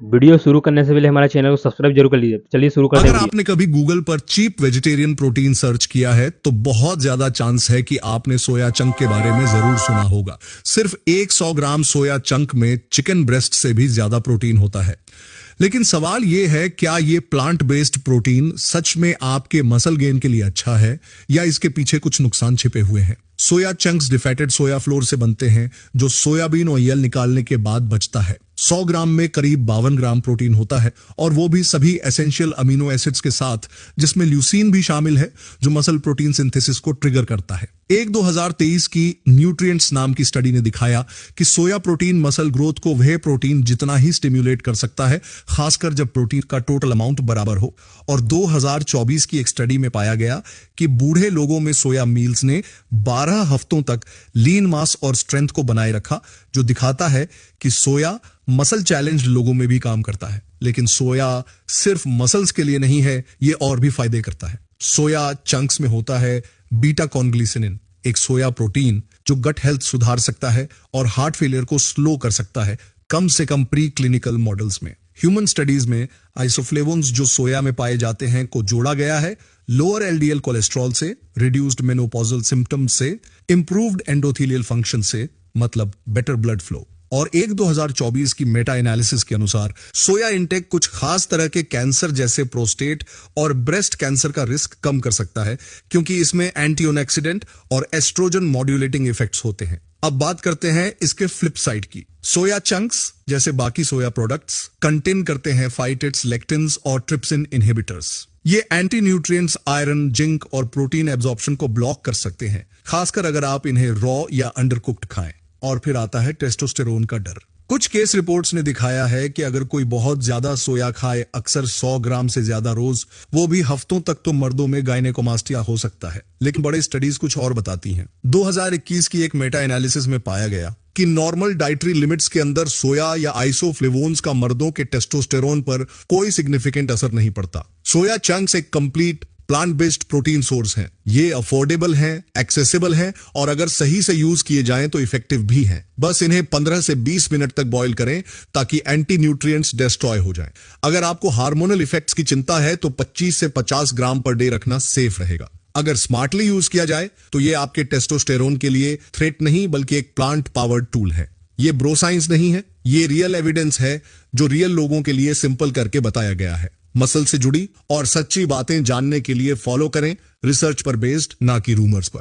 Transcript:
Video शुरू करने से पहले हमारे चैनल को सब्सक्राइब जरूर कर लीजिए। चलिए शुरू करते हैं। अगर आपने कभी गूगल पर चीप वेजिटेरियन प्रोटीन सर्च किया है तो बहुत ज्यादा चांस है कि आपने सोया चंक के बारे में जरूर सुना होगा। सिर्फ 100 ग्राम सोया चंक में चिकन ब्रेस्ट से भी ज्यादा प्रोटीन होता है। लेकिन सवाल यह है, क्या यह प्लांट बेस्ड प्रोटीन सच में आपके मसल गेन के लिए अच्छा है या इसके पीछे कुछ नुकसान छिपे हुए हैं? सोया चंक्स डिफैटेड सोया फ्लोर से बनते हैं, जो सोयाबीन ऑयल निकालने के बाद बचता है। 100 ग्राम में करीब 52 ग्राम प्रोटीन होता है, और वो भी सभी एसेंशियल अमीनो एसिड्स के साथ, जिसमें ल्यूसीन भी शामिल है जो मसल प्रोटीन सिंथेसिस को ट्रिगर करता है। एक 2023 की न्यूट्रिएंट्स नाम की स्टडी ने दिखाया कि सोया प्रोटीन मसल ग्रोथ को वह प्रोटीन जितना ही स्टिम्युलेट कर सकता है, खासकर जब प्रोटीन का टोटल अमाउंट बराबर हो। और 2024 की एक स्टडी में पाया गया कि बूढ़े लोगों में सोया मील्स ने 12 हफ्तों तक लीन मास और स्ट्रेंथ को बनाए रखा, जो दिखाता है कि सोया मसल चैलेंज लोगों में भी काम करता है। लेकिन सोया सिर्फ मसल्स के लिए नहीं है, ये और भी फायदे करता है। सोया चंक्स में होता है बीटा कॉन्ग्लिसरिन, एक सोया प्रोटीन जो गट हेल्थ सुधार सकता है और हार्ट फेलियर को स्लो कर सकता है, कम से कम प्री क्लिनिकल मॉडल्स में। ह्यूमन स्टडीज में आइसोफ्लेवोन्स जो सोया में पाए जाते हैं को जोड़ा गया है लोअर एलडीएल कोलेस्ट्रॉल से, रिड्यूस्ड मेनोपॉजल सिम्टम्स से, इंप्रूव्ड एंडोथेलियल फंक्शन से, मतलब बेटर ब्लड फ्लो। और एक 2024 की मेटा एनालिसिस के अनुसार सोया इंटेक कुछ खास तरह के कैंसर जैसे प्रोस्टेट और ब्रेस्ट कैंसर का रिस्क कम कर सकता है, क्योंकि इसमें एंटीऑक्सीडेंट और एस्ट्रोजन मॉड्यूलेटिंग इफेक्ट्स होते हैं। अब बात करते हैं इसके फ्लिप साइड की। सोया चंक्स जैसे बाकी सोया प्रोडक्ट्स कंटेन करते हैं फाइटेट्स, लेक्टिन्स और ट्रिप्सिन इनहिबिटर्स। ये एंटी न्यूट्रिएंट्स आयरन, जिंक और प्रोटीन एब्जॉर्प्शन को ब्लॉक कर सकते हैं, खासकर अगर आप इन्हें रॉ या अंडरकुक्ड खाएं। और फिर आता है टेस्टोस्टेरोन का डर। कुछ केस रिपोर्ट्स ने दिखाया है कि अगर कोई बहुत ज्यादा सोया खाए, अक्सर 100 ग्राम से ज्यादा रोज, वो भी हफ्तों तक, तो मर्दों में गायनेकोमास्टिया हो सकता है। लेकिन बड़े स्टडीज कुछ और बताती हैं। 2021 की एक मेटा एनालिसिस में पाया गया कि नॉर्मल डाइटरी लिमिट्स के अंदर सोया या आइसोफ्लेवोन्स का मर्दों के टेस्टोस्टेरोन पर कोई सिग्निफिकेंट असर नहीं पड़ता। सोया चंक्स एक complete plant based protein source हैं। ये अफोर्डेबल हैं, एक्सेसिबल हैं, और अगर सही से यूज किए जाएं तो इफेक्टिव भी हैं। बस इन्हें 15 से 20 मिनट तक बॉईल करें ताकि एंटी न्यूट्रिएंट्स डिस्ट्रॉय हो जाएं। अगर आपको हार्मोनल इफेक्ट्स की चिंता है तो 25 से 50 ग्राम पर डे रखना सेफ रहेगा। अगर स्मार्टली यूज किया जाए तो ये आपके टेस्टोस्टेरोन के लिए थ्रेट नहीं, बल्कि एक प्लांट पावर्ड टूल है। ये ब्रो साइंस नहीं है, ये रियल एविडेंस है जो रियल लोगों के लिए सिंपल करके बताया गया है। मसल से जुड़ी और सच्ची बातें जानने के लिए फॉलो करें रिसर्च पर बेस्ड, ना कि रूमर्स पर।